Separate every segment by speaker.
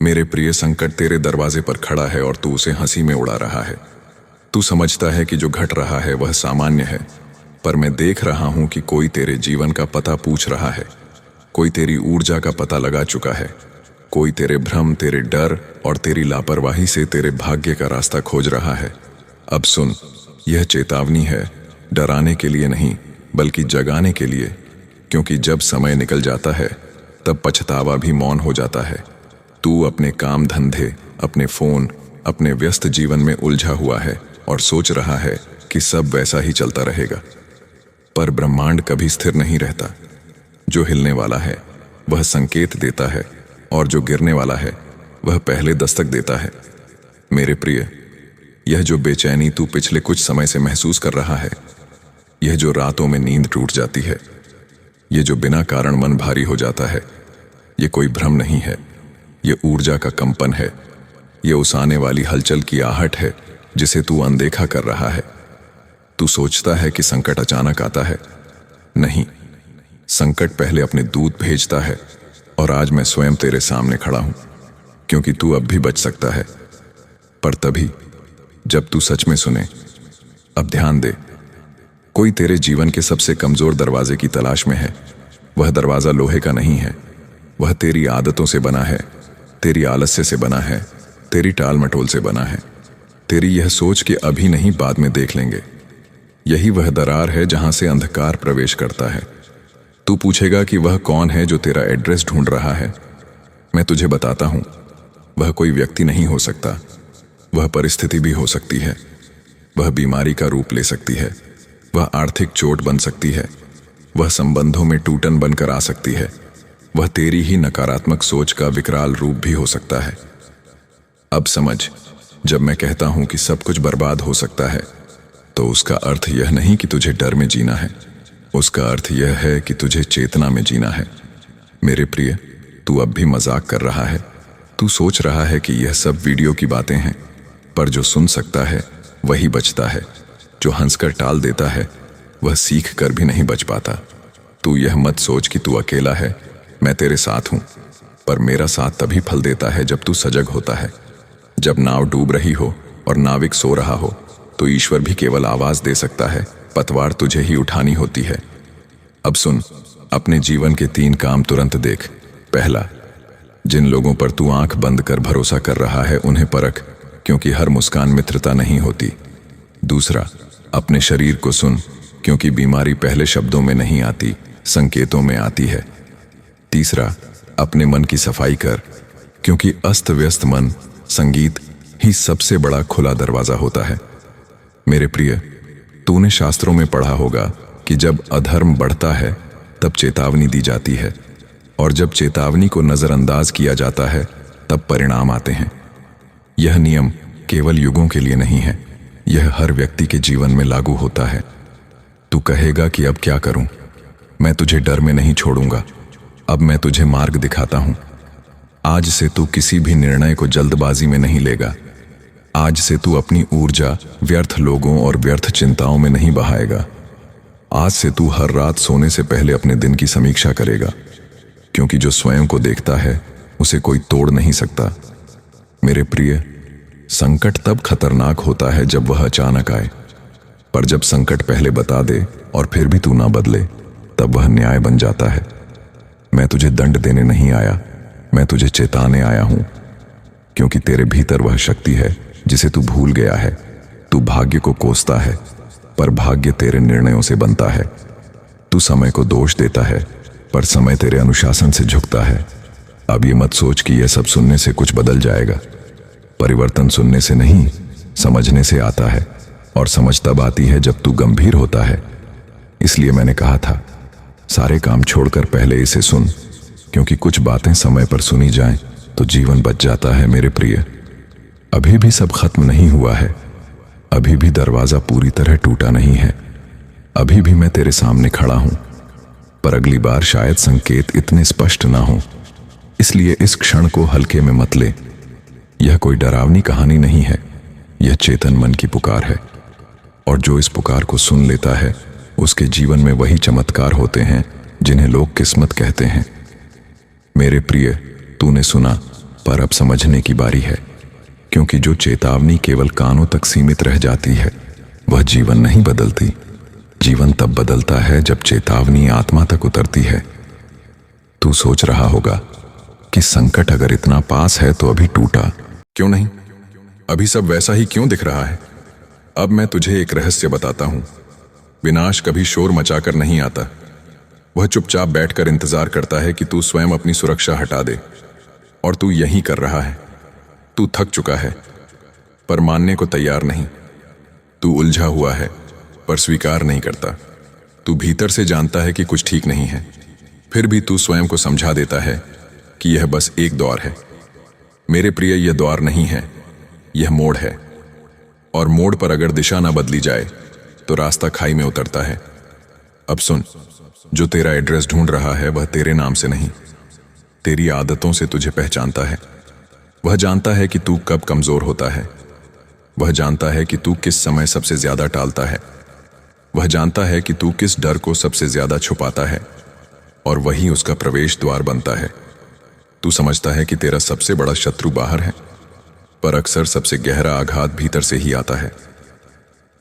Speaker 1: मेरे प्रिय, संकट तेरे दरवाजे पर खड़ा है और तू उसे हंसी में उड़ा रहा है। तू समझता है कि जो घट रहा है वह सामान्य है, पर मैं देख रहा हूं कि कोई तेरे जीवन का पता पूछ रहा है। कोई तेरी ऊर्जा का पता लगा चुका है। कोई तेरे भ्रम, तेरे डर और तेरी लापरवाही से तेरे भाग्य का रास्ता खोज रहा है। अब सुन, यह चेतावनी है, डराने के लिए नहीं बल्कि जगाने के लिए, क्योंकि जब समय निकल जाता है तब पछतावा भी मौन हो जाता है। तू अपने काम धंधे, अपने फोन, अपने व्यस्त जीवन में उलझा हुआ है और सोच रहा है कि सब वैसा ही चलता रहेगा। पर ब्रह्मांड कभी स्थिर नहीं रहता। जो हिलने वाला है वह संकेत देता है और जो गिरने वाला है वह पहले दस्तक देता है। मेरे प्रिय, यह जो बेचैनी तू पिछले कुछ समय से महसूस कर रहा है, यह जो रातों में नींद टूट जाती है, ये जो बिना कारण मन भारी हो जाता है, ये कोई भ्रम नहीं है, ये ऊर्जा का कंपन है। ये उस आने वाली हलचल की आहट है जिसे तू अनदेखा कर रहा है। तू सोचता है कि संकट अचानक आता है। नहीं, संकट पहले अपने दूत भेजता है और आज मैं स्वयं तेरे सामने खड़ा हूं, क्योंकि तू अब भी बच सकता है, पर तभी जब तू सच में सुने। अब ध्यान दे, कोई तेरे जीवन के सबसे कमजोर दरवाजे की तलाश में है। वह दरवाजा लोहे का नहीं है, वह तेरी आदतों से बना है, तेरी आलस्य से बना है, तेरी टाल मटोल से बना है, तेरी यह सोच कि अभी नहीं बाद में देख लेंगे। यही वह दरार है जहां से अंधकार प्रवेश करता है। तू पूछेगा कि वह कौन है जो तेरा एड्रेस ढूंढ रहा है। मैं तुझे बताता हूं, वह कोई व्यक्ति नहीं हो सकता, वह परिस्थिति भी हो सकती है, वह बीमारी का रूप ले सकती है, वह आर्थिक चोट बन सकती है, वह संबंधों में टूटन बनकर आ सकती है, वह तेरी ही नकारात्मक सोच का विकराल रूप भी हो सकता है। अब समझ, जब मैं कहता हूं कि सब कुछ बर्बाद हो सकता है, तो उसका अर्थ यह नहीं कि तुझे डर में जीना है, उसका अर्थ यह है कि तुझे चेतना में जीना है। मेरे प्रिय, तू अब भी मजाक कर रहा है। तू सोच रहा है कि यह सब वीडियो की बातें हैं, पर जो सुन सकता है वही बचता है। जो हंसकर टाल देता है वह सीख कर भी नहीं बच पाता। तू यह मत सोच कि तू अकेला है। मैं तेरे साथ हूं, पर मेरा साथ तभी फल देता है जब तू सजग होता है। जब नाव डूब रही हो और नाविक सो रहा हो, तो ईश्वर भी केवल आवाज दे सकता है, पतवार तुझे ही उठानी होती है। अब सुन, अपने जीवन के 3 काम तुरंत देख। पहला, जिन लोगों पर तू आंख बंद कर भरोसा कर रहा है उन्हें परख, क्योंकि हर मुस्कान मित्रता नहीं होती। दूसरा, अपने शरीर को सुन, क्योंकि बीमारी पहले शब्दों में नहीं आती, संकेतों में आती है। तीसरा, अपने मन की सफाई कर, क्योंकि अस्त व्यस्त मन, संगीत ही सबसे बड़ा खुला दरवाजा होता है। मेरे प्रिय, तूने शास्त्रों में पढ़ा होगा कि जब अधर्म बढ़ता है तब चेतावनी दी जाती है, और जब चेतावनी को नजरअंदाज किया जाता है तब परिणाम आते हैं। यह नियम केवल युगों के लिए नहीं है, यह हर व्यक्ति के जीवन में लागू होता है। तू कहेगा कि अब क्या करूं? मैं तुझे डर में नहीं छोड़ूंगा। अब मैं तुझे मार्ग दिखाता हूं। आज से तू किसी भी निर्णय को जल्दबाजी में नहीं लेगा। आज से तू अपनी ऊर्जा व्यर्थ लोगों और व्यर्थ चिंताओं में नहीं बहाएगा। आज से तू हर रात सोने से पहले अपने दिन की समीक्षा करेगा, क्योंकि जो स्वयं को देखता है उसे कोई तोड़ नहीं सकता। मेरे प्रिय, संकट तब खतरनाक होता है जब वह अचानक आए, पर जब संकट पहले बता दे और फिर भी तू ना बदले, तब वह न्याय बन जाता है। मैं तुझे दंड देने नहीं आया, मैं तुझे चेताने आया हूं, क्योंकि तेरे भीतर वह शक्ति है जिसे तू भूल गया है। तू भाग्य को कोसता है, पर भाग्य तेरे निर्णयों से बनता है। तू समय को दोष देता है, पर समय तेरे अनुशासन से झुकता है। अब ये मत सोच कि यह सब सुनने से कुछ बदल जाएगा। परिवर्तन सुनने से नहीं, समझने से आता है, और समझ तब आती है जब तू गंभीर होता है। इसलिए मैंने कहा था, सारे काम छोड़कर पहले इसे सुन, क्योंकि कुछ बातें समय पर सुनी जाएं तो जीवन बच जाता है। मेरे प्रिय, अभी भी सब खत्म नहीं हुआ है। अभी भी दरवाजा पूरी तरह टूटा नहीं है। अभी भी मैं तेरे सामने खड़ा हूं, पर अगली बार शायद संकेत इतने स्पष्ट ना हो। इसलिए इस क्षण को हल्के में मत ले। यह कोई डरावनी कहानी नहीं है, यह चेतन मन की पुकार है, और जो इस पुकार को सुन लेता है उसके जीवन में वही चमत्कार होते हैं जिन्हें लोग किस्मत कहते हैं। मेरे प्रिय, तूने सुना, पर अब समझने की बारी है, क्योंकि जो चेतावनी केवल कानों तक सीमित रह जाती है वह जीवन नहीं बदलती। जीवन तब बदलता है जब चेतावनी आत्मा तक उतरती है। तू सोच रहा होगा कि संकट अगर इतना पास है तो अभी टूटा क्यों नहीं, अभी सब वैसा ही क्यों दिख रहा है। अब मैं तुझे एक रहस्य बताता हूं। विनाश कभी शोर मचाकर नहीं आता, वह चुपचाप बैठकर इंतजार करता है कि तू स्वयं अपनी सुरक्षा हटा दे। और तू यही कर रहा है। तू थक चुका है पर मानने को तैयार नहीं। तू उलझा हुआ है पर स्वीकार नहीं करता। तू भीतर से जानता है कि कुछ ठीक नहीं है, फिर भी तू स्वयं को समझा देता है कि यह बस एक दौर है। मेरे प्रिय, यह दौर नहीं है, यह मोड़ है। और मोड़ पर अगर दिशा ना बदली जाए तो रास्ता खाई में उतरता है। अब सुन, जो तेरा एड्रेस ढूंढ रहा है वह तेरे नाम से नहीं, तेरी आदतों से तुझे पहचानता है। वह जानता है कि तू कब कमजोर होता है। वह जानता है कि तू किस समय सबसे ज्यादा टालता है। वह जानता है कि तू किस डर को सबसे ज्यादा छुपाता है, और वही उसका प्रवेश द्वार बनता है। तू समझता है कि तेरा सबसे बड़ा शत्रु बाहर है, पर अक्सर सबसे गहरा आघात भीतर से ही आता है।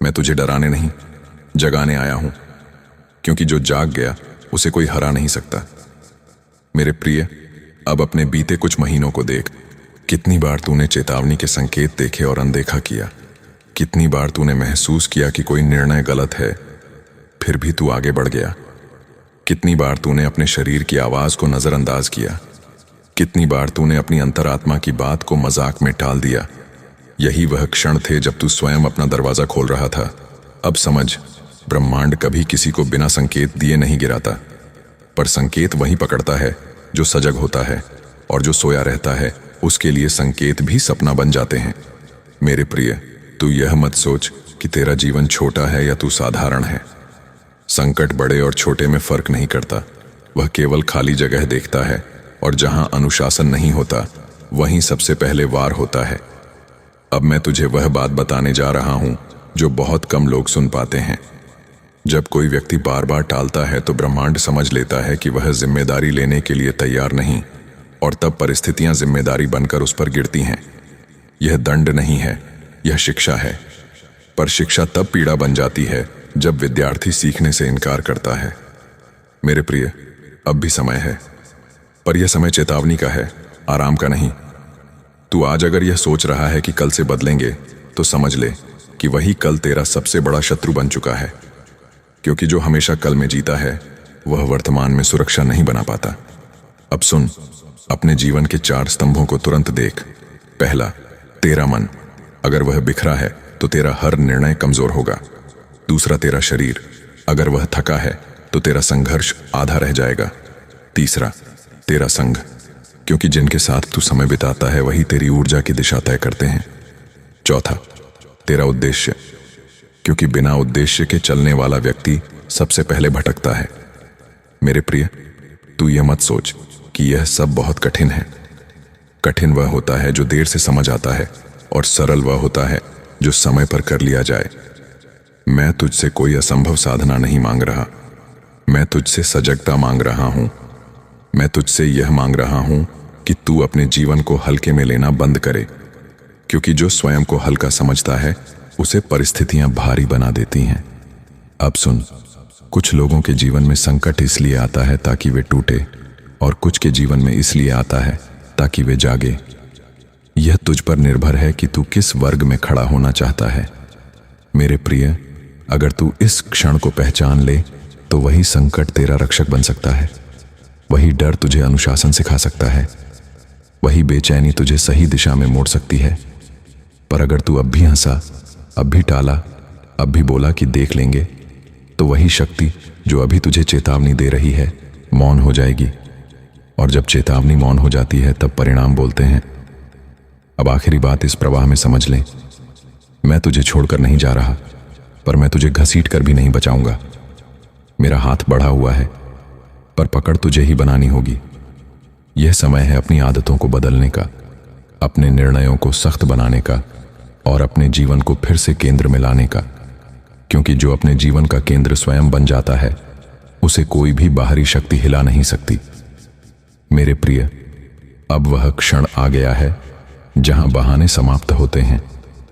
Speaker 1: मैं तुझे डराने नहीं, जगाने आया हूं, क्योंकि जो जाग गया उसे कोई हरा नहीं सकता। मेरे प्रिय, अब अपने बीते कुछ महीनों को देख। कितनी बार तूने चेतावनी के संकेत देखे और अनदेखा किया। कितनी बार तूने महसूस किया कि कोई निर्णय गलत है, फिर भी तू आगे बढ़ गया। कितनी बार तूने अपने शरीर की आवाज को नजरअंदाज किया। कितनी बार तूने अपनी अंतरात्मा की बात को मजाक में टाल दिया। यही वह क्षण थे जब तू स्वयं अपना दरवाजा खोल रहा था। अब समझ, ब्रह्मांड कभी किसी को बिना संकेत दिए नहीं गिराता, पर संकेत वही पकड़ता है जो सजग होता है, और जो सोया रहता है उसके लिए संकेत भी सपना बन जाते हैं। मेरे प्रिय, तू यह मत सोच कि तेरा जीवन छोटा है या तू साधारण है। संकट बड़े और छोटे में फर्क नहीं करता, वह केवल खाली जगह देखता है, और जहां अनुशासन नहीं होता वहीं सबसे पहले वार होता है। अब मैं तुझे वह बात बताने जा रहा हूं जो बहुत कम लोग सुन पाते हैं। जब कोई व्यक्ति बार बार टालता है तो ब्रह्मांड समझ लेता है कि वह जिम्मेदारी लेने के लिए तैयार नहीं, और तब परिस्थितियां जिम्मेदारी बनकर उस पर गिरती हैं। यह दंड नहीं है, यह शिक्षा है। पर शिक्षा तब पीड़ा बन जाती है जब विद्यार्थी सीखने से इनकार करता है। मेरे प्रिय, अब भी समय है, पर यह समय चेतावनी का है, आराम का नहीं। तू आज अगर यह सोच रहा है कि कल से बदलेंगे, तो समझ ले कि वही कल तेरा सबसे बड़ा शत्रु बन चुका है। क्योंकि जो हमेशा कल में जीता है वह वर्तमान में सुरक्षा नहीं बना पाता। अब सुन, अपने जीवन के 4 स्तंभों को तुरंत देख। पहला, तेरा मन। अगर वह बिखरा है तो तेरा हर निर्णय कमजोर होगा। दूसरा, तेरा शरीर। अगर वह थका है तो तेरा संघर्ष आधा रह जाएगा। तीसरा, तेरा संग, क्योंकि जिनके साथ तू समय बिताता है वही तेरी ऊर्जा की दिशा तय करते हैं। चौथा, तेरा उद्देश्य, क्योंकि बिना उद्देश्य के चलने वाला व्यक्ति सबसे पहले भटकता है। मेरे प्रिय, तू यह मत सोच कि यह सब बहुत कठिन है। कठिन वह होता है जो देर से समझ आता है, और सरल वह होता है जो समय पर कर लिया जाए। मैं तुझसे कोई असंभव साधना नहीं मांग रहा, मैं तुझसे सजगता मांग रहा हूं। मैं तुझसे यह मांग रहा हूं कि तू अपने जीवन को हल्के में लेना बंद करे, क्योंकि जो स्वयं को हल्का समझता है उसे परिस्थितियां भारी बना देती हैं। अब सुन, कुछ लोगों के जीवन में संकट इसलिए आता है ताकि वे टूटे, और कुछ के जीवन में इसलिए आता है ताकि वे जागे। यह तुझ पर निर्भर है कि तू किस वर्ग में खड़ा होना चाहता है। मेरे प्रिय, अगर तू इस क्षण को पहचान ले तो वही संकट तेरा रक्षक बन सकता है। वही डर तुझे अनुशासन सिखा सकता है। वही बेचैनी तुझे सही दिशा में मोड़ सकती है। पर अगर तू अब भी हंसा, अब भी टाला, अब भी बोला कि देख लेंगे, तो वही शक्ति जो अभी तुझे चेतावनी दे रही है मौन हो जाएगी। और जब चेतावनी मौन हो जाती है तब परिणाम बोलते हैं। अब आखिरी बात इस प्रवाह में समझ ले, मैं तुझे छोड़कर नहीं जा रहा, पर मैं तुझे घसीट कर भी नहीं बचाऊंगा। मेरा हाथ बढ़ा हुआ है, पर पकड़ तुझे ही बनानी होगी। यह समय है अपनी आदतों को बदलने का, अपने निर्णयों को सख्त बनाने का, और अपने जीवन को फिर से केंद्र में लाने का। क्योंकि जो अपने जीवन का केंद्र स्वयं बन जाता है उसे कोई भी बाहरी शक्ति हिला नहीं सकती। मेरे प्रिय, अब वह क्षण आ गया है जहां बहाने समाप्त होते हैं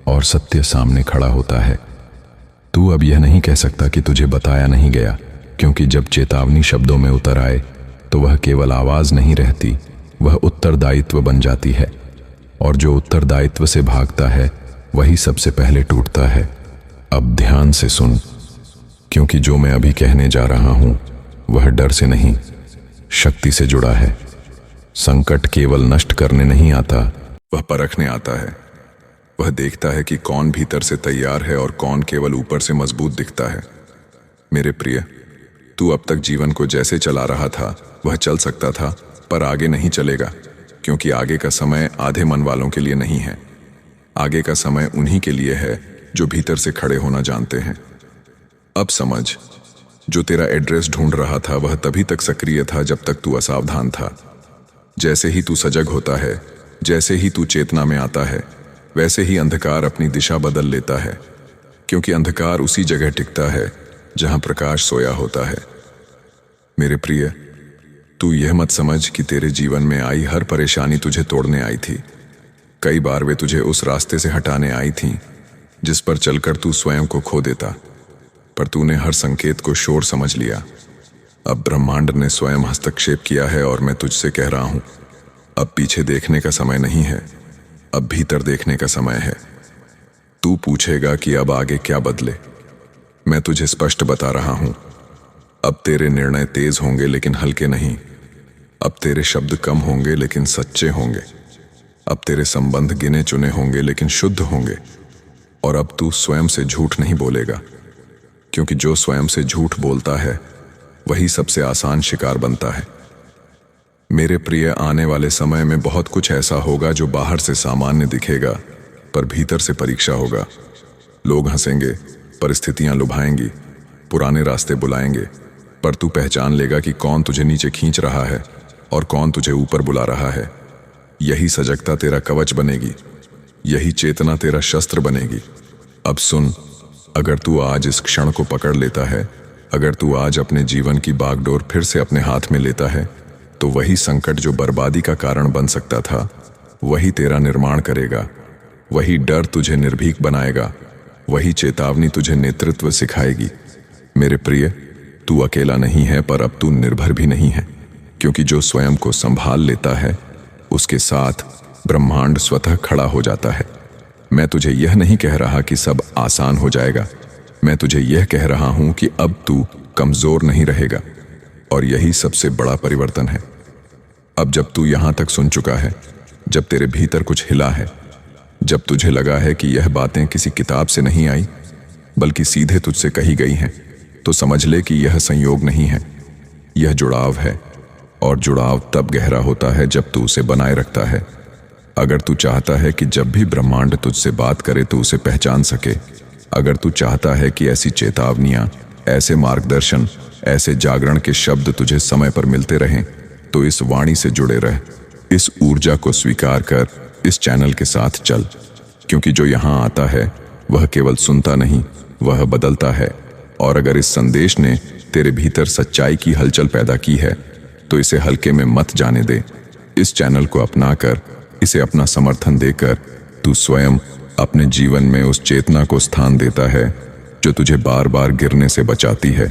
Speaker 1: और सत्य सामने खड़ा होता है। तू अब यह नहीं कह सकता कि तुझे बताया नहीं गया, क्योंकि जब चेतावनी शब्दों में उतर आए तो वह केवल आवाज नहीं रहती, वह उत्तरदायित्व बन जाती है। और जो उत्तरदायित्व से भागता है वही सबसे पहले टूटता है। अब ध्यान से सुन, क्योंकि जो मैं अभी कहने जा रहा हूं वह डर से नहीं, शक्ति से जुड़ा है। संकट केवल नष्ट करने नहीं आता, वह परखने आता है। वह देखता है कि कौन भीतर से तैयार है और कौन केवल ऊपर से मजबूत दिखता है। मेरे प्रिय, तू अब तक जीवन को जैसे चला रहा था वह चल सकता था, पर आगे नहीं चलेगा, क्योंकि आगे का समय आधे मन वालों के लिए नहीं है। आगे का समय उन्हीं के लिए है जो भीतर से खड़े होना जानते हैं। अब समझ, जो तेरा एड्रेस ढूंढ रहा था वह तभी तक सक्रिय था जब तक तू असावधान था। जैसे ही तू सजग होता है, जैसे ही तू चेतना में आता है, वैसे ही अंधकार अपनी दिशा बदल लेता है, क्योंकि अंधकार उसी जगह टिकता है जहां प्रकाश सोया होता है। मेरे प्रिय, तू यह मत समझ कि तेरे जीवन में आई हर परेशानी तुझे तोड़ने आई थी। कई बार वे तुझे उस रास्ते से हटाने आई थीं जिस पर चलकर तू स्वयं को खो देता, पर तूने हर संकेत को शोर समझ लिया। अब ब्रह्मांड ने स्वयं हस्तक्षेप किया है और मैं तुझसे कह रहा हूं, अब पीछे देखने का समय नहीं है, अब भीतर देखने का समय है। तू पूछेगा कि अब आगे क्या बदले। मैं तुझे स्पष्ट बता रहा हूं, अब तेरे निर्णय तेज होंगे लेकिन हल्के नहीं। अब तेरे शब्द कम होंगे लेकिन सच्चे होंगे। अब तेरे संबंध गिने चुने होंगे लेकिन शुद्ध होंगे। और अब तू स्वयं से झूठ नहीं बोलेगा, क्योंकि जो स्वयं से झूठ बोलता है वही सबसे आसान शिकार बनता है। मेरे प्रिय, आने वाले समय में बहुत कुछ ऐसा होगा जो बाहर से सामान्य दिखेगा, पर भीतर से परीक्षा होगा। लोग हंसेंगे, परिस्थितियां लुभाएंगी, पुराने रास्ते बुलाएंगे, पर तू पहचान लेगा कि कौन तुझे नीचे खींच रहा है और कौन तुझे ऊपर बुला रहा है। यही सजगता तेरा कवच बनेगी, यही चेतना तेरा शस्त्र बनेगी। अब सुन, अगर तू आज इस क्षण को पकड़ लेता है, अगर तू आज अपने जीवन की बागडोर फिर से अपने हाथ में लेता है, तो वही संकट जो बर्बादी का कारण बन सकता था वही तेरा निर्माण करेगा। वही डर तुझे निर्भीक बनाएगा, वही चेतावनी तुझे नेतृत्व सिखाएगी। मेरे प्रिय, तू अकेला नहीं है, पर अब तू निर्भर भी नहीं है, क्योंकि जो स्वयं को संभाल लेता है उसके साथ ब्रह्मांड स्वतः खड़ा हो जाता है। मैं तुझे यह नहीं कह रहा कि सब आसान हो जाएगा, मैं तुझे यह कह रहा हूं कि अब तू कमजोर नहीं रहेगा, और यही सबसे बड़ा परिवर्तन है। अब जब तू यहां तक सुन चुका है, जब तेरे भीतर कुछ हिला है, जब तुझे लगा है कि यह बातें किसी किताब से नहीं आई बल्कि सीधे तुझसे कही गई हैं, तो समझ ले कि यह संयोग नहीं है, यह जुड़ाव है। और जुड़ाव तब गहरा होता है जब तू उसे बनाए रखता है। अगर तू चाहता है कि जब भी ब्रह्मांड तुझसे बात करे तो उसे पहचान सके, अगर तू चाहता है कि ऐसी चेतावनियां, ऐसे मार्गदर्शन, ऐसे जागरण के शब्द तुझे समय पर मिलते रहें, तो इस वाणी से जुड़े रह, इस ऊर्जा को स्वीकार कर, इस चैनल के साथ चल, क्योंकि जो यहाँ आता है वह केवल सुनता नहीं, वह बदलता है। और अगर इस संदेश ने तेरे भीतर सच्चाई की हलचल पैदा की है तो इसे हल्के में मत जाने दे। इस चैनल को अपनाकर, इसे अपना समर्थन देकर तू स्वयं अपने जीवन में उस चेतना को स्थान देता है जो तुझे बार बार गिरने से बचाती है।